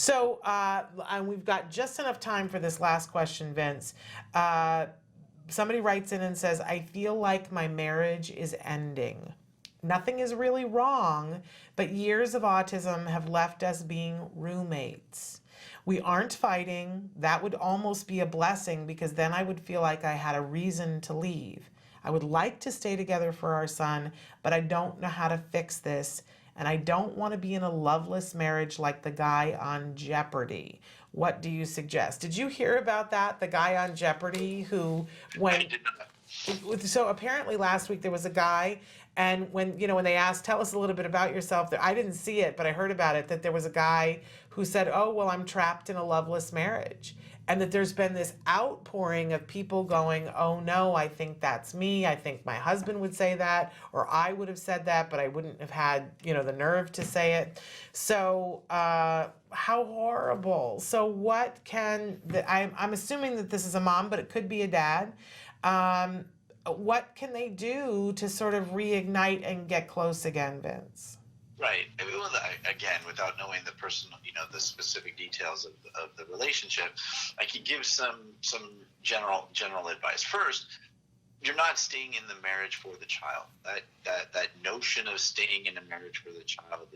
So, and we've got just enough time for this last question, Vince. Uh, Somebody writes in and says, I feel like my marriage is ending. Nothing is really wrong, but years of autism have left us being roommates. We aren't fighting. That would almost be a blessing because then I would feel like I had a reason to leave. I would like to stay together for our son, but I don't know how to fix this. And I don't want to be in a loveless marriage like the guy on Jeopardy. What do you suggest? Did you hear about that? The guy on Jeopardy who, I when did not. so apparently last week there was a guy, and when they asked, tell us a little bit about yourself, I didn't see it, but I heard about it, that there was a guy who said, oh, well, I'm trapped in a loveless marriage. And that there's been this outpouring of people going, oh no, I think that's me. I think my husband would say that, or I would have said that, but I wouldn't have had, the nerve to say it. So, how horrible. So I'm assuming that this is a mom, but it could be a dad. Um, what can they do to sort of reignite and get close again, Vince? Right. I mean, well, again, without knowing the personal, the specific details of the relationship, I can give some general advice. First, you're not staying in the marriage for the child. That notion of staying in a marriage for the child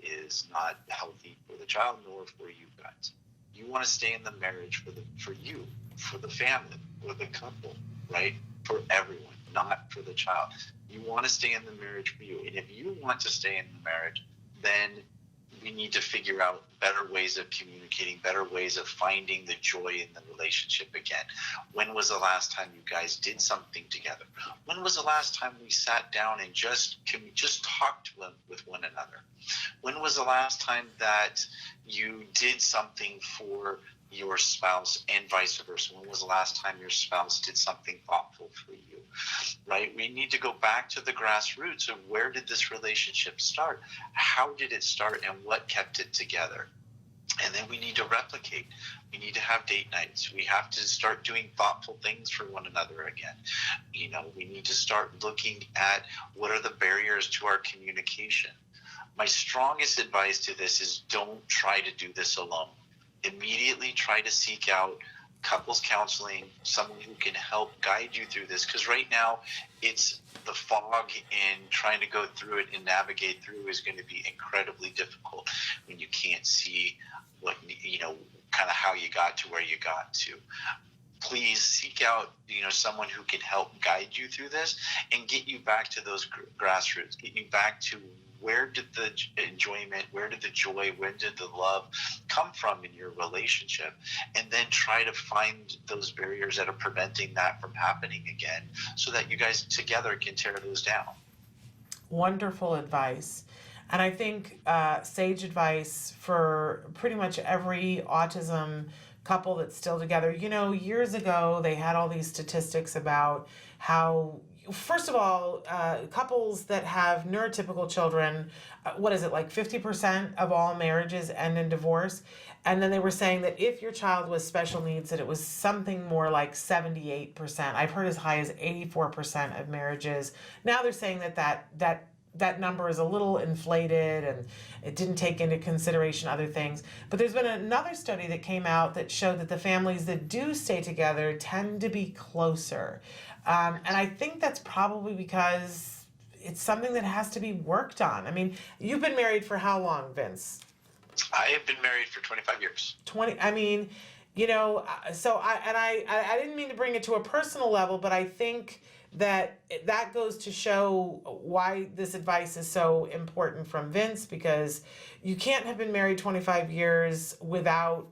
is not healthy for the child nor for you guys. You want to stay in the marriage for you, for the family, for the couple, right? For everyone, not for the child. You want to stay in the marriage for you. And if you want to stay in the marriage, then we need to figure out better ways of communicating, better ways of finding the joy in the relationship again. When was the last time you guys did something together? When was the last time we sat down and just talked with one another? When was the last time that you did something for your spouse and vice versa? When was the last time your spouse did something thoughtful for you, right? We need to go back to the grassroots of where did this relationship start? How did it start and what kept it together? And then we need to replicate. We need to have date nights. We have to start doing thoughtful things for one another again. We need to start looking at what are the barriers to our communication. My strongest advice to this is don't try to do this alone. Immediately try to seek out couples counseling, someone who can help guide you through this, because right now it's the fog, and trying to go through it and navigate through is going to be incredibly difficult when you can't see what kind of how you got to where you got to. Please seek out someone who can help guide you through this and get you back to those grassroots, get you back to where did the enjoyment, where did the joy, where did the love come from in your relationship? And then try to find those barriers that are preventing that from happening again so that you guys together can tear those down. Wonderful advice. And I think sage advice for pretty much every autism couple that's still together. Years ago, they had all these statistics about how, first of all, couples that have neurotypical children, what is it, like 50% of all marriages end in divorce? And then they were saying that if your child was special needs, that it was something more like 78%. I've heard as high as 84% of marriages. Now they're saying that number is a little inflated and it didn't take into consideration other things. But there's been another study that came out that showed that the families that do stay together tend to be closer. And I think that's probably because it's something that has to be worked on. I mean, you've been married for how long, Vince? I have been married for 25 years. 20, I mean, so I didn't mean to bring it to a personal level, but I think that goes to show why this advice is so important from Vince, because you can't have been married 25 years without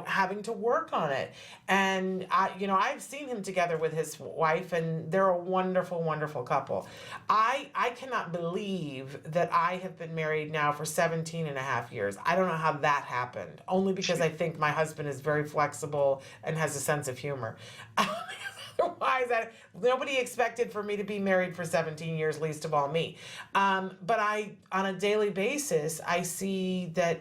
having to work on it. And I've seen him together with his wife, and they're a wonderful, wonderful couple. I cannot believe that I have been married now for 17 and a half years. I don't know how that happened, only because I think my husband is very flexible and has a sense of humor. Otherwise, nobody expected for me to be married for 17 years, least of all me. But on a daily basis, I see that,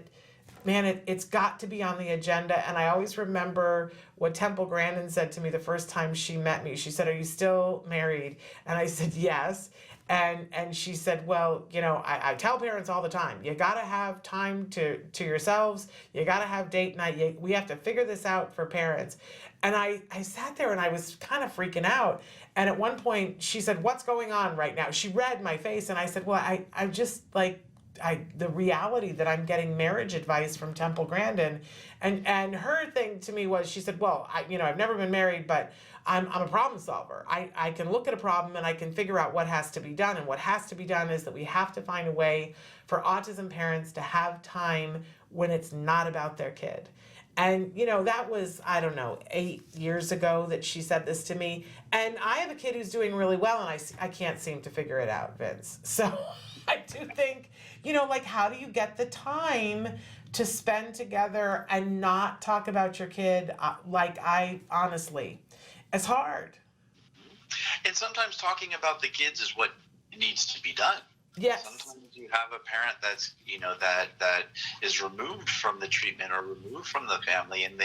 man, it's got to be on the agenda. And I always remember what Temple Grandin said to me the first time she met me. She said, "Are you still married?" And I said, "Yes." And she said, well, I tell parents all the time, you got to have time to yourselves. You got to have date night. We have to figure this out for parents. And I sat there and I was kind of freaking out. And at one point she said, what's going on right now? She read my face and I said, well, I just like, the reality that I'm getting marriage advice from Temple Grandin, and her thing to me was, she said, well, I've never been married, but I'm a problem solver. I can look at a problem and I can figure out what has to be done. And what has to be done is that we have to find a way for autism parents to have time when it's not about their kid. And, that was, I don't know, 8 years ago that she said this to me. And I have a kid who's doing really well, and I can't seem to figure it out, Vince. So I do think, like, how do you get the time to spend together and not talk about your kid? Honestly, it's hard. And sometimes talking about the kids is what needs to be done. Yes. Sometimes you have a parent that's that is removed from the treatment or removed from the family, and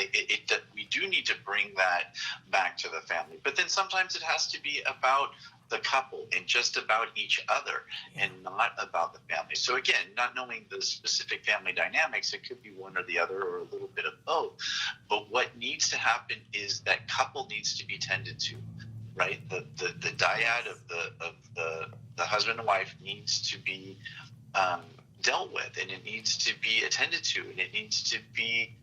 we do need to bring that back to the family. But then sometimes it has to be about the couple and just about each other, and not about the family. So again, not knowing the specific family dynamics, it could be one or the other or a little bit of both. But what needs to happen is that couple needs to be tended to. Right, the dyad of the husband and wife needs to be dealt with, and it needs to be attended to, and it needs to be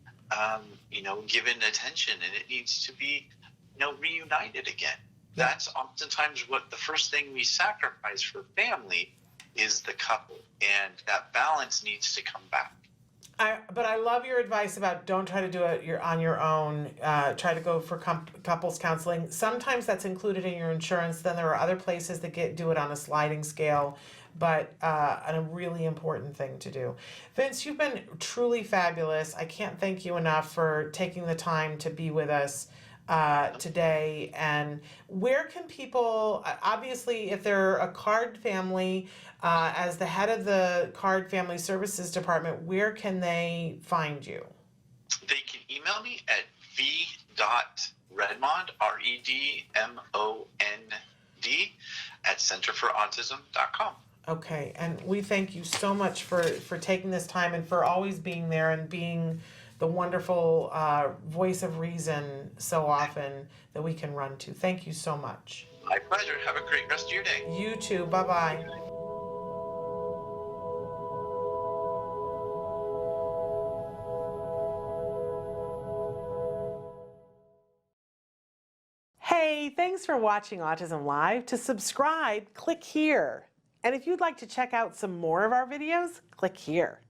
given attention, and it needs to be reunited again. That's oftentimes what the first thing we sacrifice for family is, the couple, and that balance needs to come back. But I love your advice about don't try to do it on your own. Try to go for couples counseling. Sometimes that's included in your insurance. Then there are other places that do it on a sliding scale, but a really important thing to do. Vince, you've been truly fabulous. I can't thank you enough for taking the time to be with us today. And where can people, obviously, if they're a CARD family, as the head of the CARD Family Services Department, where can they find you? They can email me at v.redmond, REDMOND, at centerforautism.com. Okay, and we thank you so much for taking this time and for always being there and being the wonderful voice of reason so often that we can run to. Thank you so much. My pleasure. Have a great rest of your day. You too. Bye-bye. Hey, thanks for watching Autism Live. To subscribe, click here. And if you'd like to check out some more of our videos, click here.